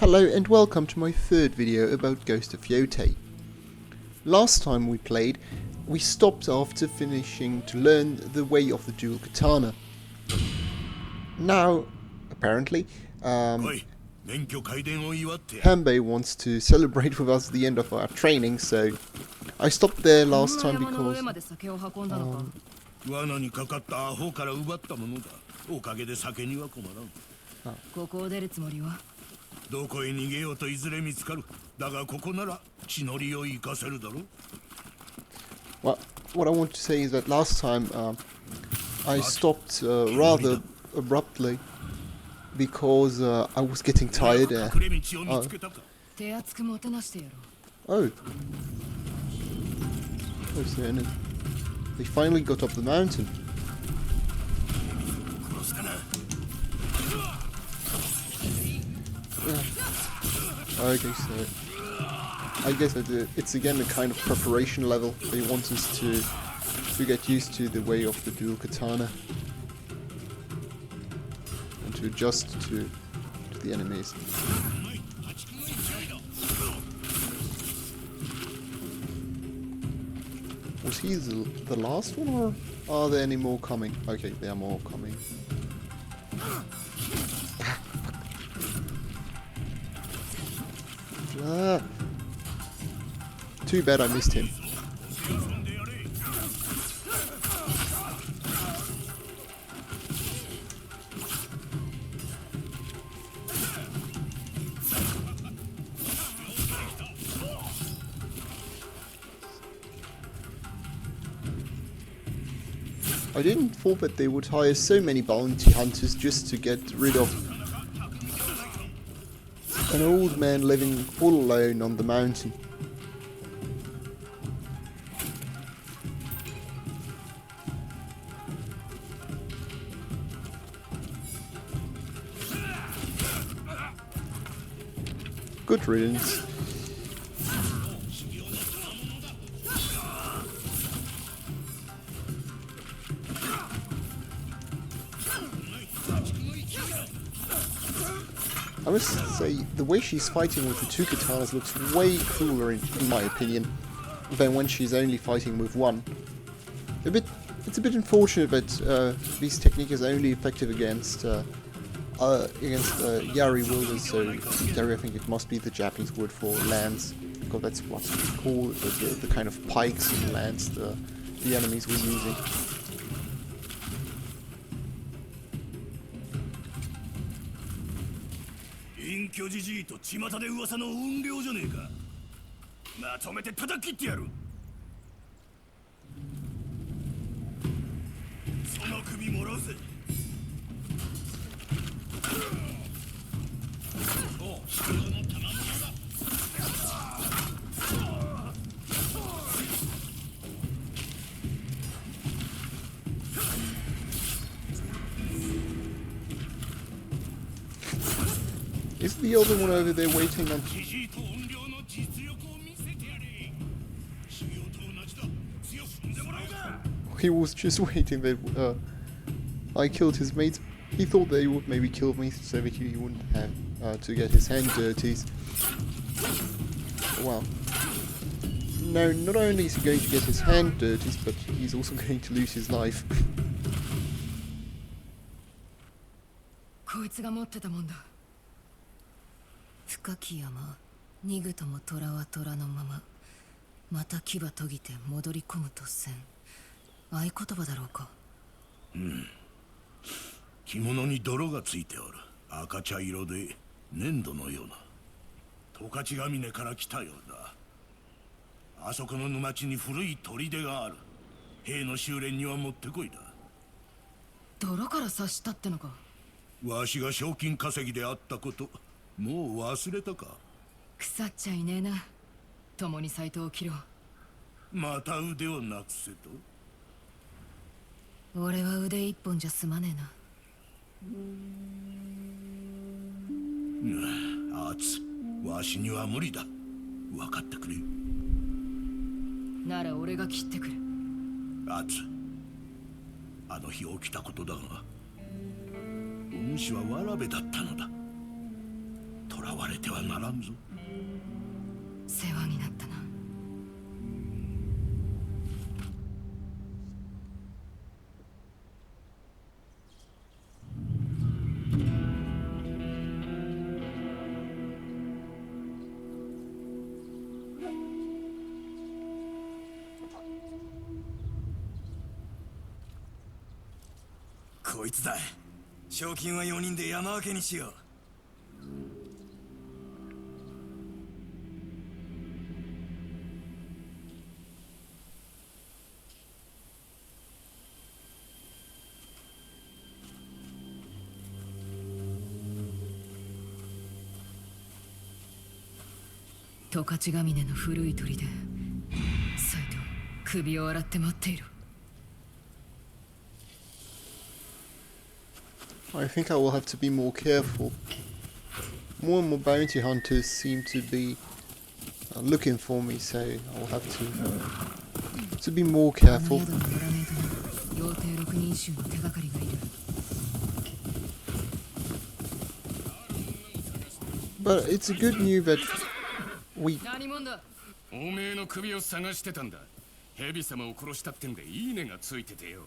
Hello and welcome to my third video about Ghost of Yotei. Last time we played, we stopped after finishing to learn the way of the dual katana. Now, apparently, Hanbei wants to celebrate with us the end of our training, so I stopped there last time because... Well, what I want to say is that last time I stopped rather abruptly because I was getting tired. Oh. Where's the enemy? They finally got up the mountain. Okay, so I guess it's again a kind of preparation level. They want us to get used to the way of the dual katana and to adjust to the enemies. Was he the last one, or are there any more coming? Okay, there are more coming. Ah. Too bad I missed him. I didn't thought that they would hire so many bounty hunters just to get rid of an old man living all alone on the mountain. Good riddance. I must say, the way she's fighting with the two katanas looks way cooler in my opinion than when she's only fighting with one. It's a bit unfortunate that this technique is only effective against Yari wielders, so Yari, I think it must be the Japanese word for lance, because that's what we call the kind of pikes and lance the enemies were using. Is the other one over there waiting on... He was just waiting that I killed his mates. He thought they would maybe kill me so that he wouldn't have to get his hand dirties. Well, no, not only is he going to get his hand dirties, but he's also going to lose his life. Atsu, わしには無理だ。分かってくれ。なら俺が切ってくる。Atsu、あの日起きたことだが、お主はわらべだったのだ。捕らわれてはならんぞ。世話になったな。こいつだ。賞金は4人で山分けにしよう。十勝ヶ峰の古い鳥でサイト首を洗って待っている。I think I will have to be more careful. More and more bounty hunters seem to be looking for me, so I'll have to be more careful. But it's a good news that we... おめえの首を探してたんだ。蛇様を殺したってんでいいねがついててよ。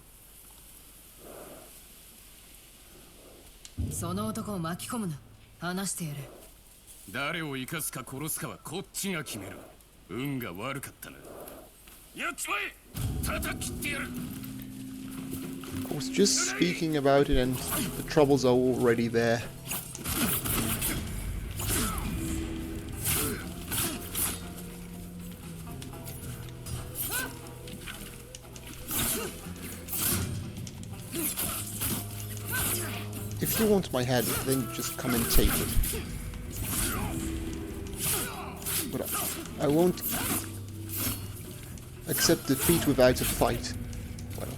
その男を巻き込むな。話してやれ。誰を生かすか殺すかはこっちが決める。運が悪かったな。やっちまえ。叩きってやる。Of course, just speaking about it and the troubles are already there. If you want my head, then just come and take it. But I won't accept defeat without a fight.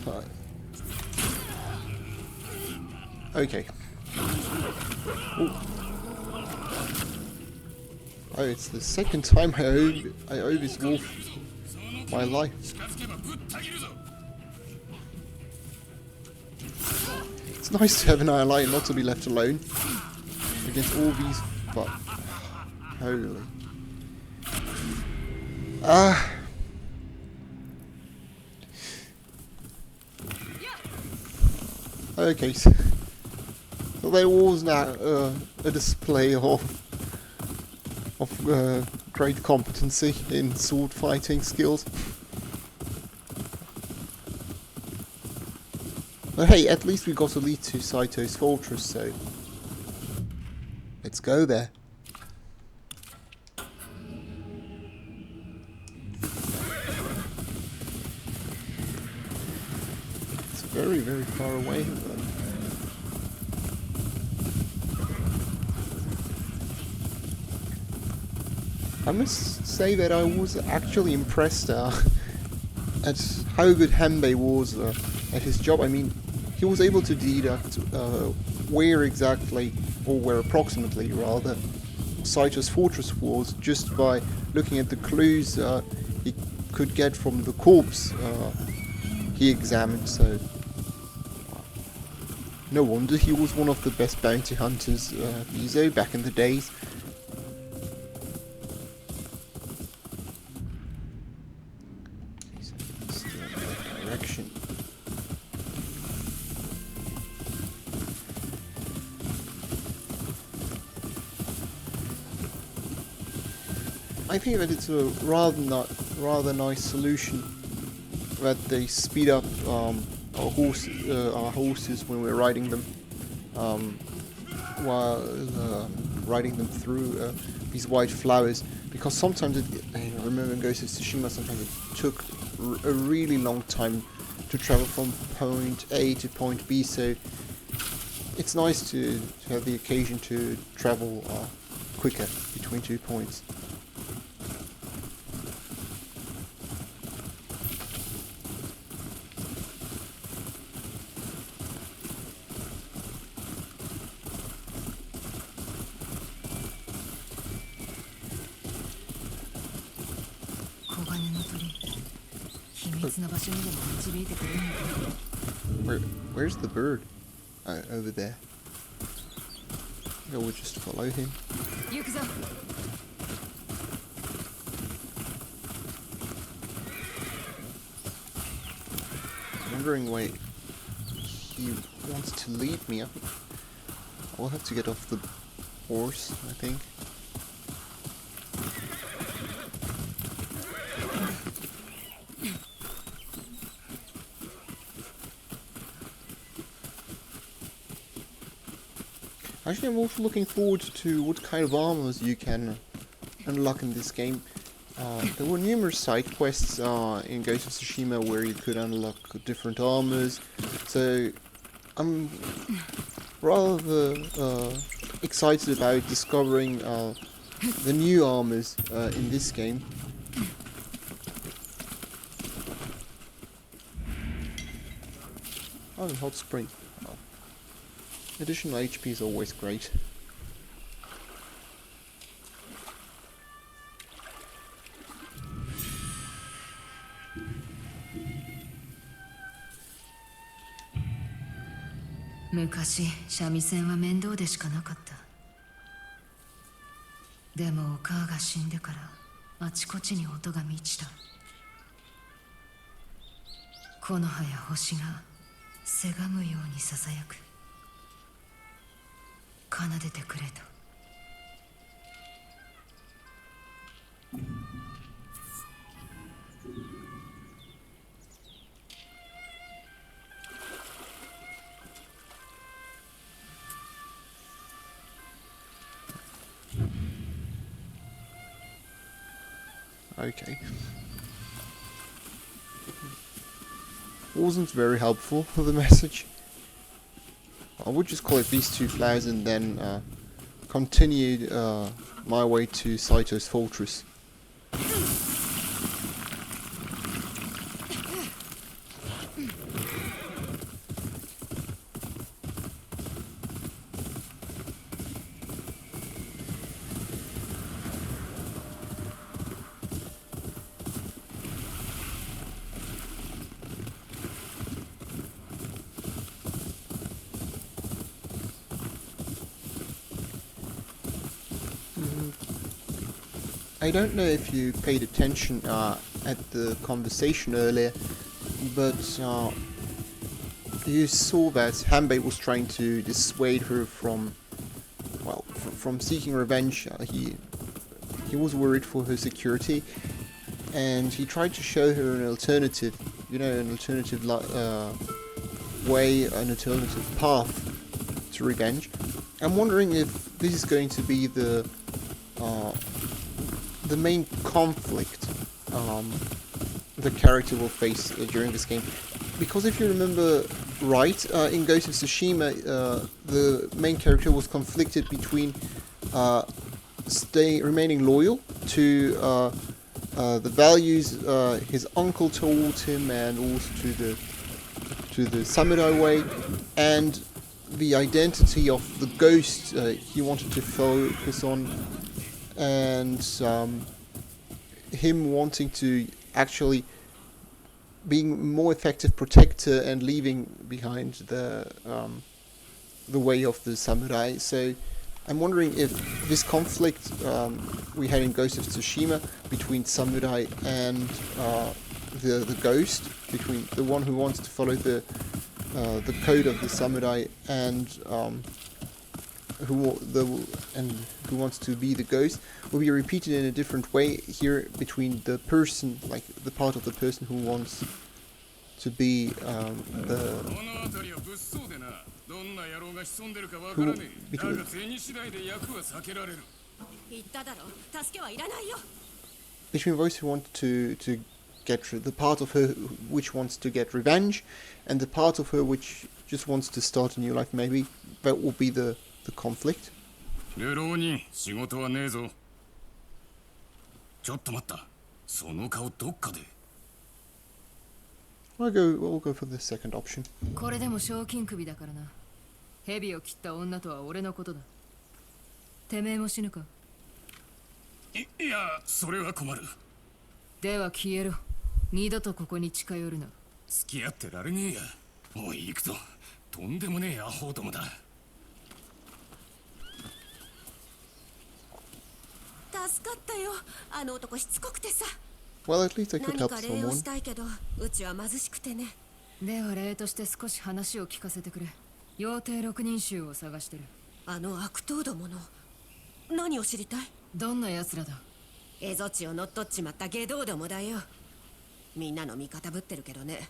Well, okay. Ooh. Oh, it's the second time I owe this wolf my life. It's nice to have an ally and not to be left alone against all these, but holy. Okay, so there was now a display of great competency in sword fighting skills. But hey, at least we got to lead to Saito's fortress, so let's go there. It's very, very far away. I must say that I was actually impressed at how good Hanbei was at his job. I mean, he was able to deduct where exactly, or where approximately rather, Saito's fortress was just by looking at the clues he could get from the corpse he examined, so no wonder he was one of the best bounty hunters Mizo back in the days. Direction. I think that it's a rather nice solution that they speed up our horses when we're riding them, while riding them through these white flowers. Because sometimes I remember in Ghost of Tsushima, sometimes it took a really long time to travel from point A to point B. So it's nice to have the occasion to travel quicker between 2 points. Where's the bird? Over there. I will just follow him. I'm wondering why he wants to lead me. I'll have to get off the horse, I think. Actually, I'm also looking forward to what kind of armors you can unlock in this game. There were numerous side quests in Ghost of Tsushima where you could unlock different armors, so I'm rather excited about discovering the new armors in this game. Oh, hot spring. Oh. Additional HP is always great.昔、三味線は面倒でしかなかった。でもお母が死んでからあちこちに音が満ちた。木の葉や星がせがむようにささやく。奏でてくれと。Okay. Wasn't very helpful for the message. I would just collect these two flowers and then continue my way to Saito's fortress. I don't know if you paid attention at the conversation earlier, but you saw that Hanbei was trying to dissuade her from, well, from seeking revenge. He was worried for her security, and he tried to show her an alternative, you know, an alternative way, an alternative path to revenge. I'm wondering if this is going to be the main conflict the character will face during this game. Because if you remember right, in Ghost of Tsushima, the main character was conflicted between remaining loyal to the values his uncle taught him, and also to the samurai way, and the identity of the ghost he wanted to focus on, and him wanting to actually being more effective protector and leaving behind the way of the samurai. So I'm wondering if this conflict we had in Ghost of Tsushima between samurai and the ghost, between the one who wants to follow the code of the samurai and who wants to be the ghost, will be repeated in a different way here between the person, like the part of the person who wants to be between those who want to get the part of her which wants to get revenge, and the part of her which just wants to start a new life. Maybe that will be the conflict. We'll go for the second option. これでも賞金首だからな。蛇を切った女とは俺のことだ。てめえも死ぬか？いや、それは困る。では消えろ。二度とここに近寄るな。付き合ってられねえや。もう行くぞ。とんでもねえアホどもだ。助かったよ。あの男しつこくてさ。 Well, at least I could 何 help か礼を someone. したいけど、うちは貧しくてね。では礼として少し話を聞かせてくれ。妖帝六人衆を探してる。あの悪党どもの何を知りたい？どんな奴らだ？蝦夷地を乗っ取っちまった下道どもだよ。みんなの味方ぶってるけどね。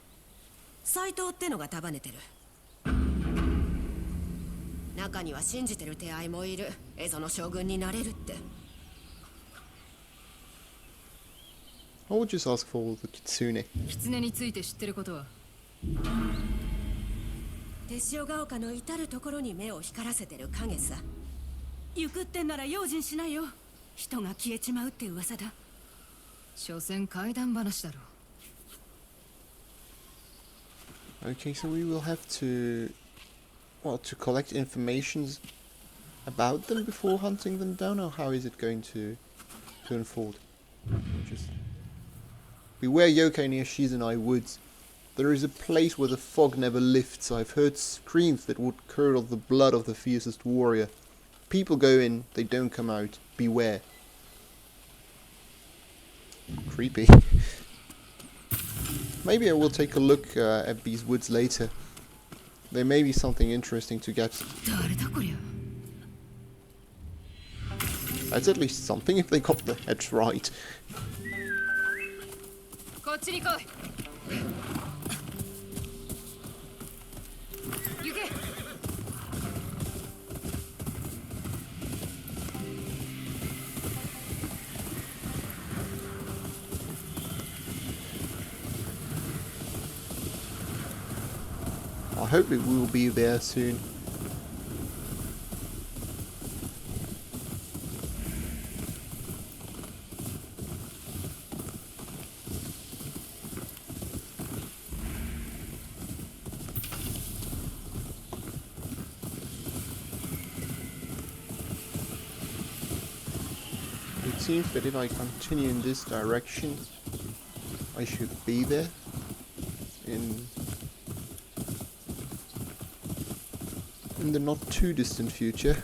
サイトってのが束ねてる。中には信じてる手合いもいる。蝦夷の将軍になれるって。 I would just ask for the kitsune. 狐について知ってることは？手塩ヶ丘の至るところに目を光らせてる影さ。行くってんなら用心しないよ。人が消えちまうって噂だ。所詮怪談話だろ。 Okay, so we will have to, well, to collect informations about them before hunting them down, or how is it going to unfold? Just beware Yotei near Shizunai Woods. There is a place where the fog never lifts. I've heard screams that would curdle the blood of the fiercest warrior. People go in, they don't come out. Beware. Creepy. Maybe I will take a look at these woods later. There may be something interesting to get. 誰だこりゃ。 That's at least something if they got the heads right. こっちに来い。行け。 I hope it will be there soon. It seems that if I continue in this direction, I should be there in the not too distant future.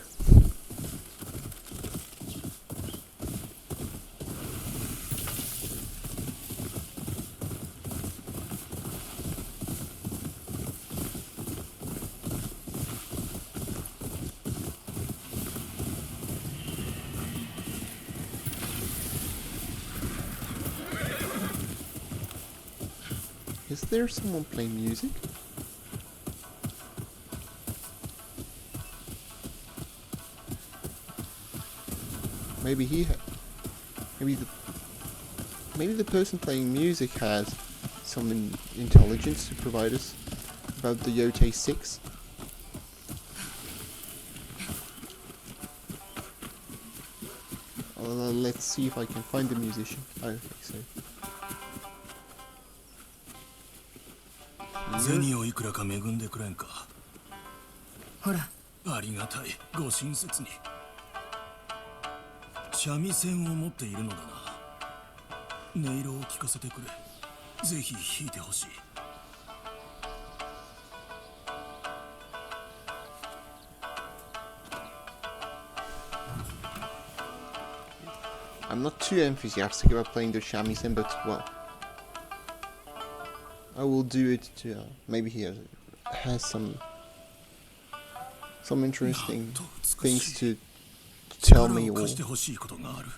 Is there someone playing music? Maybe maybe the person playing music has some intelligence to provide us about the Yotei 6. Let's see if I can find the musician. I don't think so. 銭をいくらか恵んでくれんか。ほら。ありがたい、ご親切に。三味線を持っているのだな。音色を聞かせてくれ。ぜひ弾いてほしい。I'm not too enthusiastic about playing the shamisen, but well, I will do it to maybe he has some interesting things to tell me. Or してほしいことがある。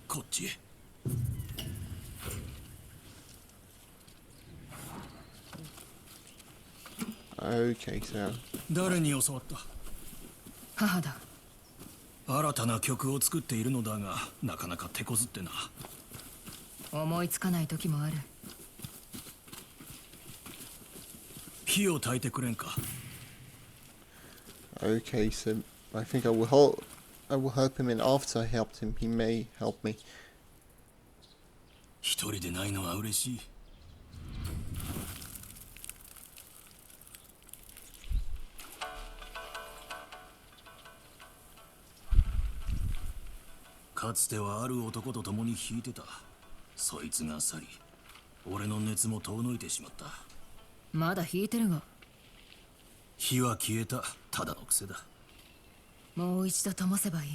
こっちへ。Okay, so 誰に教わった？母だ。新たな曲を作っているのだが、なかなか手こずってな。思いつかない時もある。火を焚いてくれんか。Okay, so I think I will help him, and after I helped him, he may help me. 一人でないのは嬉しい。かつてはある男と共に弾いてた。そいつが去り、俺の熱も遠のいてしまった。まだ弾いてるが。火は消えた。ただの癖だ。もう一度灯せばいい。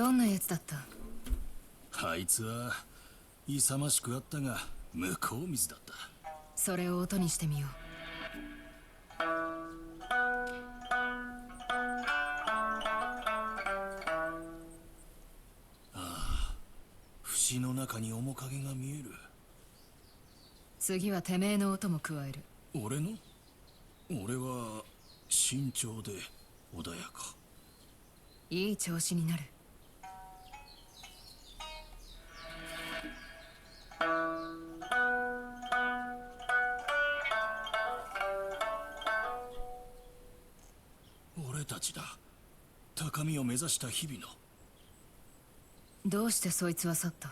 どんなやつだった？あいつは勇ましくあったが向こう水だった。それを音にしてみよう。節の中に面影が見える。次はてめえの音も加える。俺の？俺は慎重で穏やか。いい調子になる。俺たちだ。高みを目指した日々の。どうしてそいつは去った？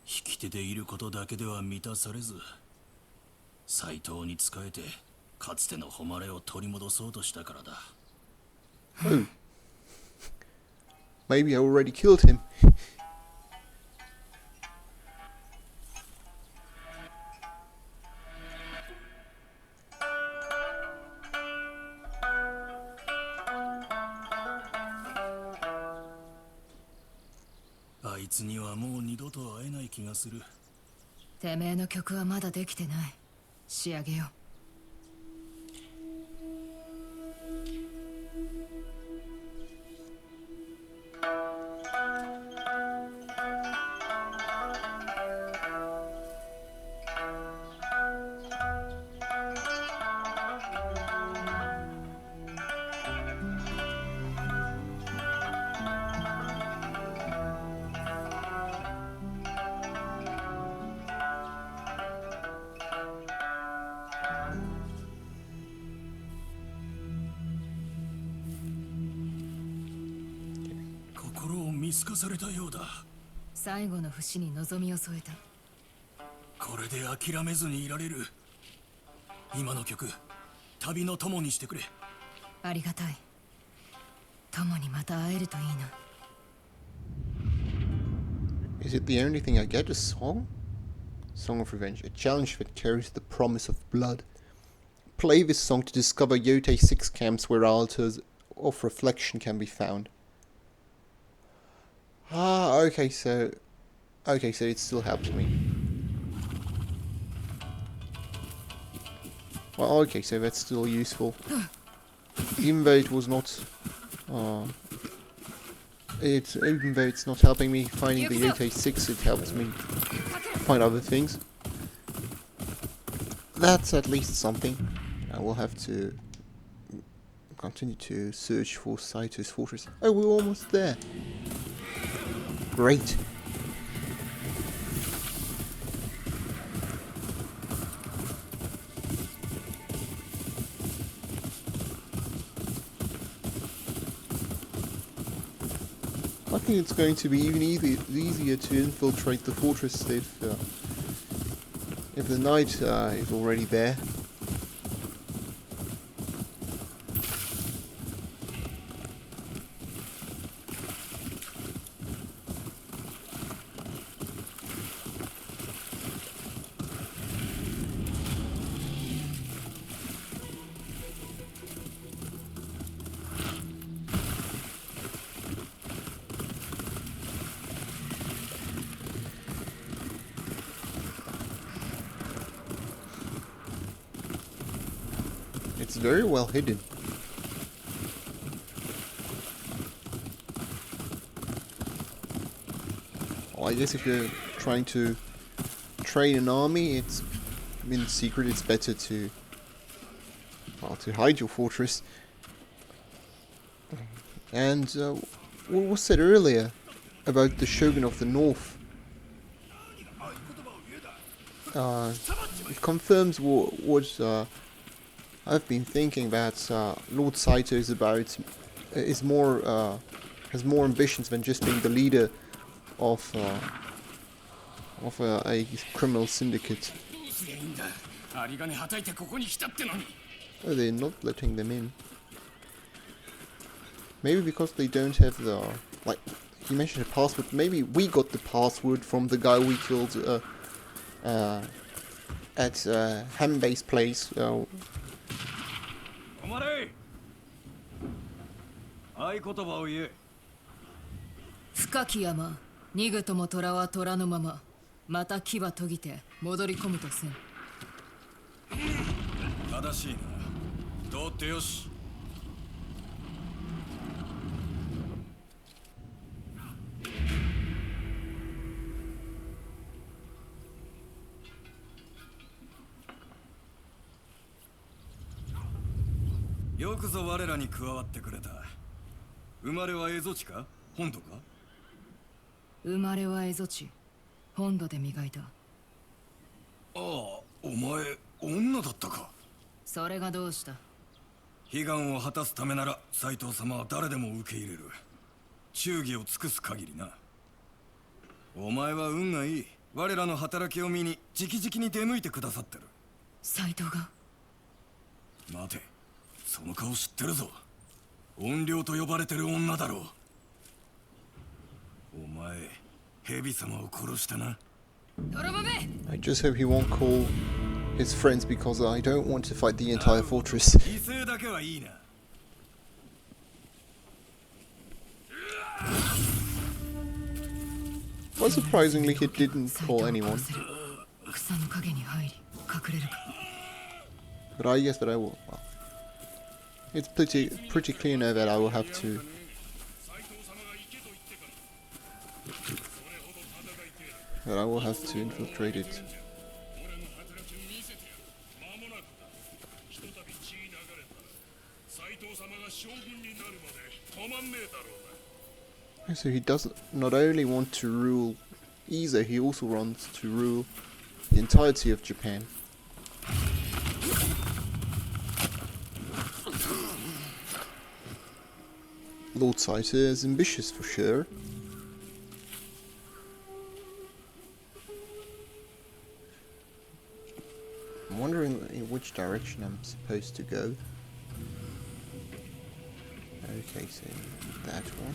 引き手でいることだけでは満たされず、サイトに仕えてかつての誉れを取り戻そうとしたからだ。Oh. Maybe I already killed him. あいつにはもう二度と会えない気がする。てめえの曲はまだできてない。仕上げよう。心を見透かされたようだ。最後の節に望みを添えた。これで諦めずにいられる。今の曲、旅の友にしてくれ。ありがたい。友にまた会えるといいな。Is it the only thing I get? A song? Song of Revenge. A challenge that carries the promise of blood. Play this song to discover Yotei 6 camps where altars of reflection can be found. Ah, okay, so it still helps me. Well, okay, so that's still useful. Even though it was not, even though it's not helping me finding the Yotei 6, it helps me find other things. That's at least something. I will have to continue to search for Saito's fortress. Oh, we're almost there. Great. I think it's going to be even easier to infiltrate the fortress if the knight is already there. It's very well hidden. Well, I guess if you're trying to train an army, it's in secret. It's better to hide your fortress. And what was said earlier about the Shogun of the North? It confirms what I've been thinking, that Lord Saito has more ambitions than just being the leader of a criminal syndicate. Oh, they're not letting them in. Maybe because they don't have the, like, he mentioned a password. Maybe we got the password from the guy we killed at Hanbei's place. 深き山、逃ぐとも虎は虎のまま、また牙研ぎて戻り込むとせん。正しいな。通ってよし。よくぞ我らに加わってくれた。生まれは蝦夷地か本土か？生まれは蝦夷地、本土で磨いた。ああ、お前女だったか。それがどうした？悲願を果たすためならサイト様は誰でも受け入れる。忠義を尽くす限りな。お前は運がいい。我らの働きを見に直々に出向いてくださってる。サイトが？待て、その顔知ってるぞ。怨霊と呼ばれてる女だろう。お前蛇様を殺したな。泥豆！ I just hope he won't call his friends because I don't want to fight the entire fortress. 犠牲だけはいいな。Well, surprisingly, he didn't call anyone. 草の陰に入り隠れるか。 But I guess that I will. Well, it's pretty clear now that I will have to. That I will have to infiltrate it. So he doesn't not only want to rule Ise, he also wants to rule the entirety of Japan. Lord Saito is ambitious for sure. I'm wondering in which direction I'm supposed to go. Okay, so that one.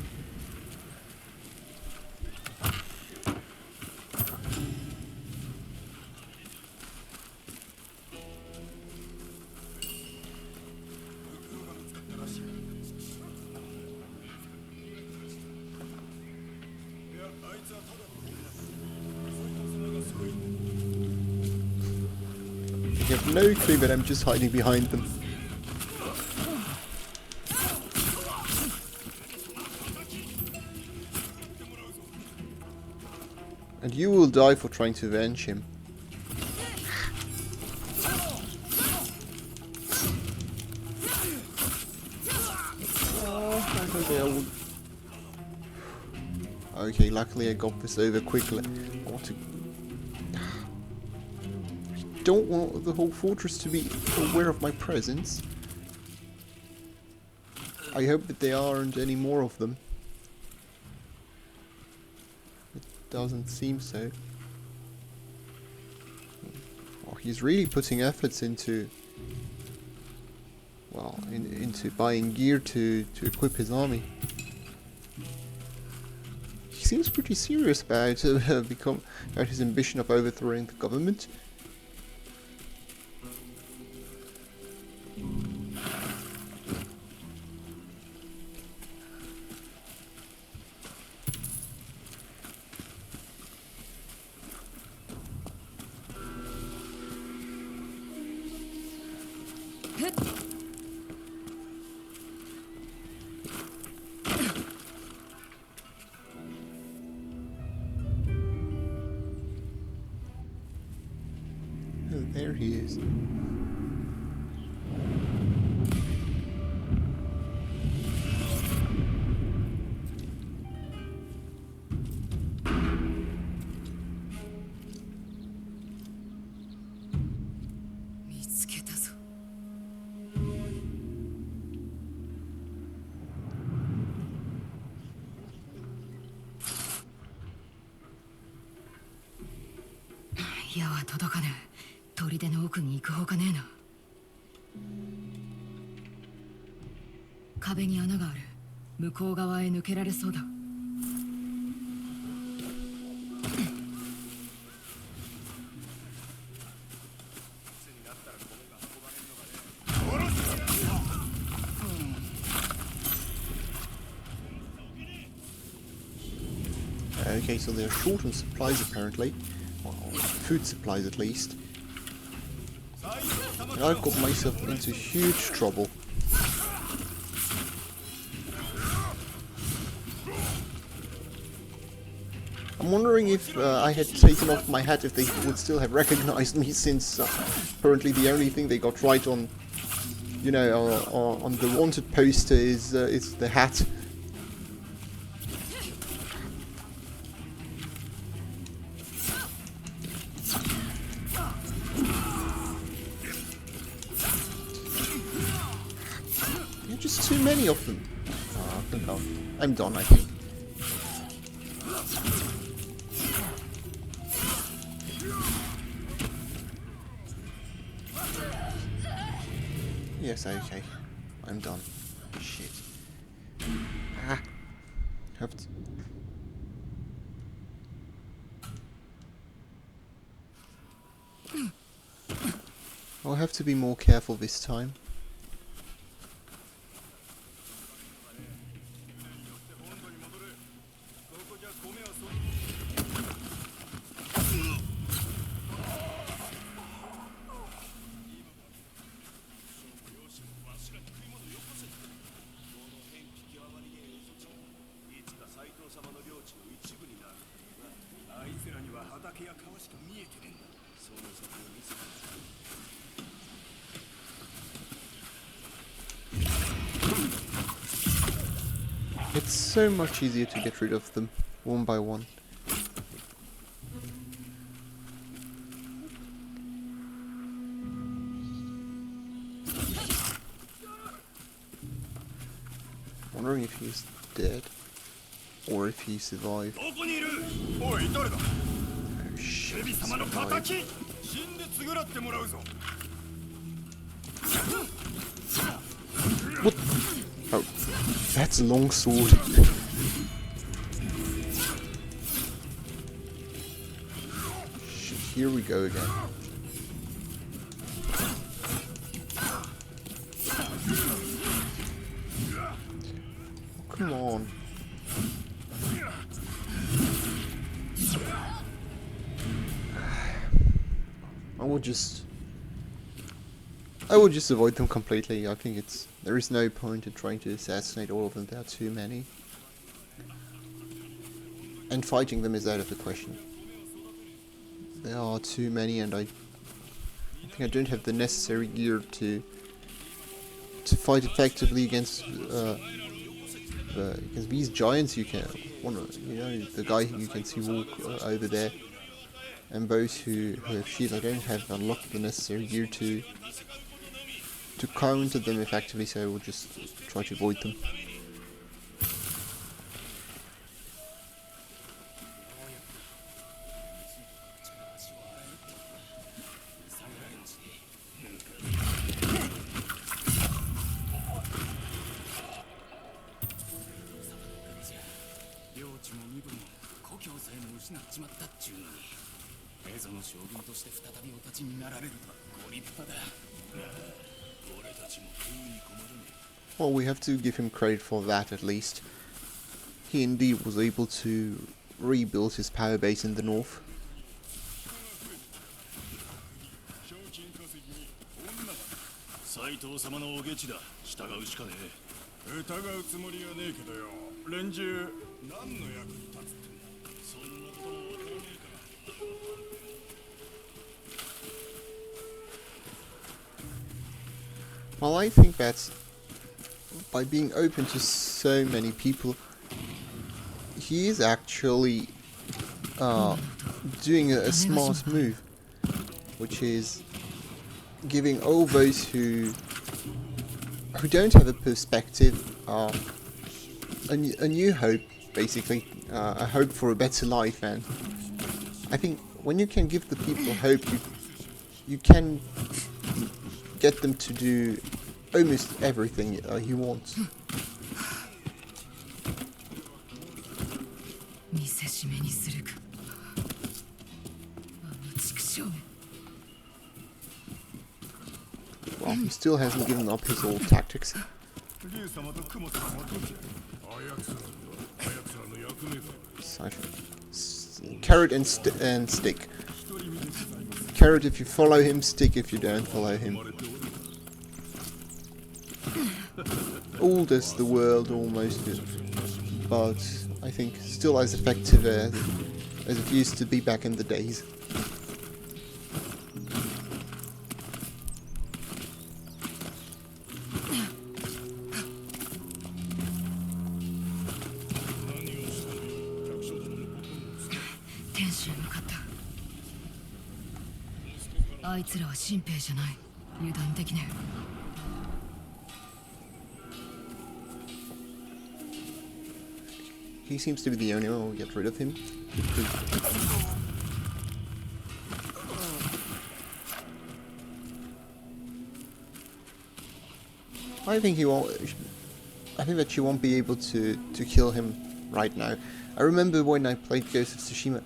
You have no clue that I'm just hiding behind them. And you will die for trying to avenge him. Okay, luckily I got this over quickly. I want to... I don't want the whole fortress to be aware of my presence. I hope that there aren't any more of them. It doesn't seem so. Well, he's really putting efforts into... well, into buying gear to equip his army. He seems pretty serious about about his ambition of overthrowing the government. Oh, there he is. "矢は届かぬ。砦の奥に行くほかねえな。壁に穴がある。向こう側へ抜けられそうだ。Okay, so they're short on supplies apparently. Well, food supplies at least. And I've got myself into huge trouble. I'm wondering if I had taken off my hat, if they would still have recognized me, since apparently the only thing they got right on, you know, on the wanted poster is the hat. There are just too many of them. Oh, I think I'm done, I think. Yes, okay. I'm done. Shit. Ah. Have to... I'll have to be more careful this time. It's so much easier to get rid of them, one by one. Wondering if he's dead, or if he survived. Oh shit, he survived. What? Oh, that's a long sword. Shit, here we go again. Oh, come on. I would just avoid them completely. I think there is no point in trying to assassinate all of them. There are too many. And fighting them is out of the question. There are too many, and I think I don't have the necessary gear to fight effectively against these giants. You know, the guy who you can see walk over there, and those who have shields. I don't have unlocked the necessary gear to counter them effectively, so I will just try to avoid them. Well, we have to give him credit for that at least. He indeed was able to rebuild his power base in the north. Saito様のおげちだ。従うしかねえ。疑うつもりはねえけどよ。連中何の役に立つって。そんなこともわからねえから。Well, I think that by being open to so many people, he is actually doing a smart move, which is giving all those who don't have a perspective a new hope, basically, a hope for a better life. And I think when you can give the people hope, you can get them to do almost everything he wants. Well, he still hasn't given up his old tactics. Saito. carrot and stick. Carrot if you follow him, stick if you don't follow him. Old as the world almost is, but I think still as effective as it used to be back in the days. He seems to be the only one who will get rid of him. I think he won't. I think that you won't be able to kill him right now. I remember when I played Ghost of Tsushima.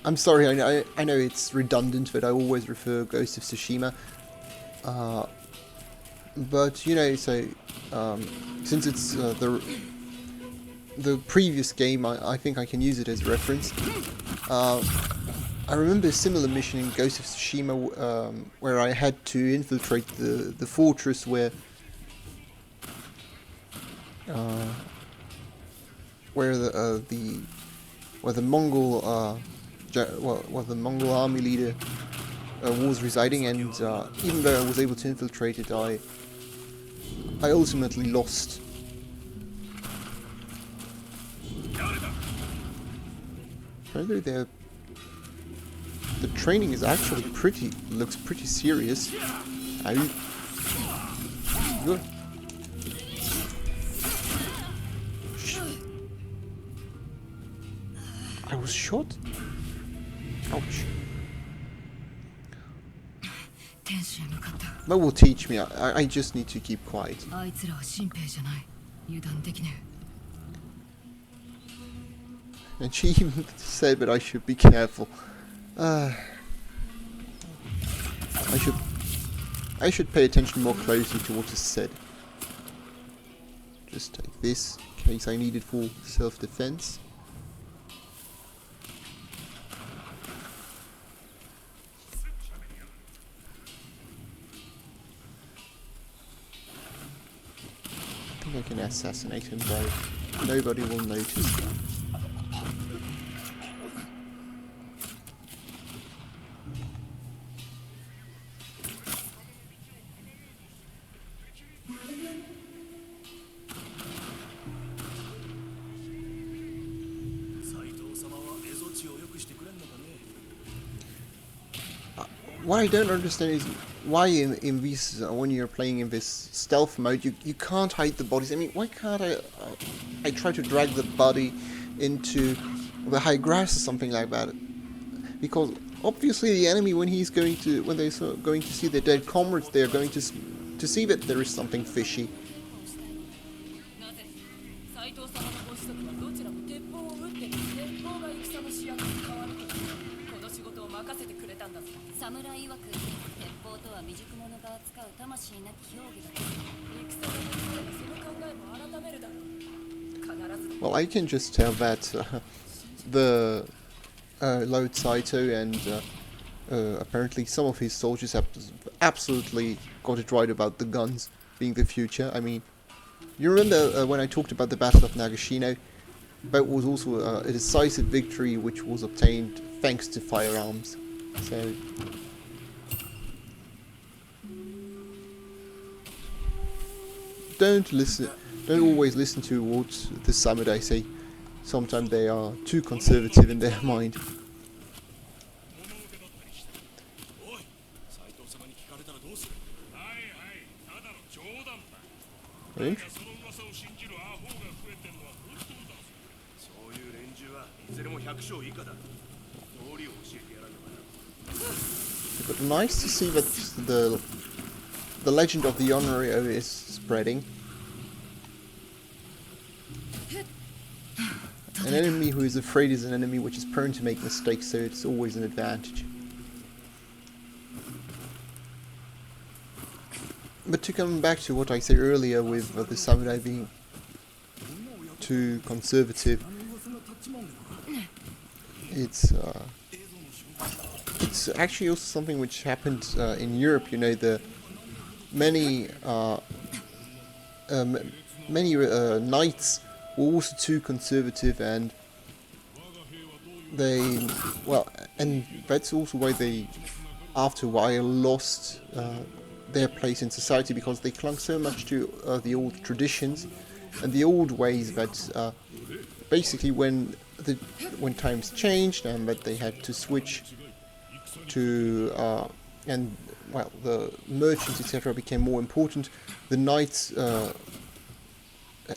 I'm sorry, I know it's redundant, but I always refer Ghost of Tsushima. But you know, so since it's the previous game, I think I can use it as reference. I remember a similar mission in Ghost of Tsushima where I had to infiltrate the fortress where the Mongol the Mongol army leader was residing, and even though I was able to infiltrate it, I ultimately lost. Apparently the training is actually looks pretty serious. Good. I was shot? Ouch. That will teach me. I just need to keep quiet. And she even said that I should be careful. I should pay attention more closely to what is said. Just take this in case I need it for self-defense. I think I can assassinate him though. Nobody will notice. What I don't understand is why in these when you're playing in this stealth mode you can't hide the bodies. I mean, why can't I try to drag the body into the high grass or something like that? Because obviously the enemy, when they're going to see their dead comrades, they're going to see that there is something fishy. Well, I can just tell that the Lord Saito and apparently some of his soldiers have absolutely got it right about the guns being the future. I mean, you remember when I talked about the Battle of Nagashino? That was also a decisive victory which was obtained thanks to firearms. So don't always listen to what the samurai say. Sometimes they are too conservative in their mind. Right? But nice to see that the legend of the Honorio is spreading. An enemy who is afraid is an enemy which is prone to make mistakes, so it's always an advantage. But to come back to what I said earlier with the samurai being too conservative, it's actually also something which happened in Europe. You know, the many knights were also too conservative, and and that's also why they, after a while, lost their place in society, because they clung so much to the old traditions and the old ways that basically when times changed and that they had to switch to the merchants, etc., became more important, the knights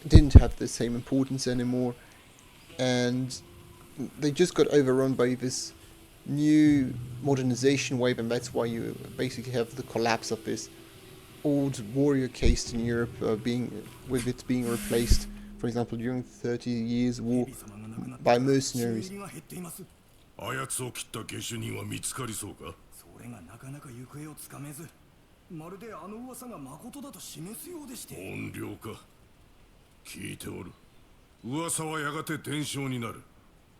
didn't have the same importance anymore, and they just got overrun by this new modernization wave, and that's why you basically have the collapse of this old warrior caste in Europe being replaced, for example, during the 30 Years' War, by mercenaries. あやつを切った下手人は見つかりそうか。それがなかなか行方をつかめず、まるであの噂が誠だと示すようでして。怨霊か。聞いておる。噂はやがて伝承になる。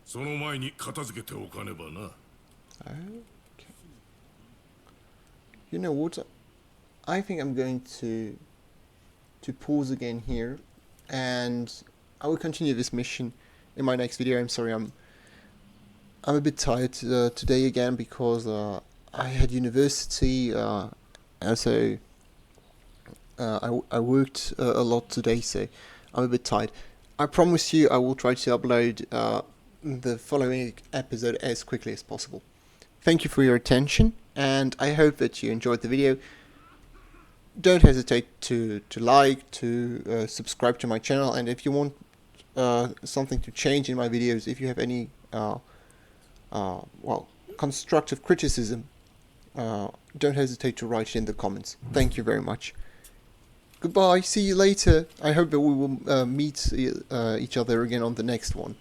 その前に片付けておかねばな。Okay. You know what? I think I'm going to pause again here, and I will continue this mission in my next video. I'm sorry, I'm a bit tired today again, because I had university, and so I worked a lot today, so I'm a bit tired. I promise you I will try to upload the following episode as quickly as possible. Thank you for your attention, and I hope that you enjoyed the video. Don't hesitate to like, to subscribe to my channel, and if you want something to change in my videos, if you have any constructive criticism, don't hesitate to write it in the comments. Thank you very much. Goodbye, see you later. I hope that we will meet each other again on the next one.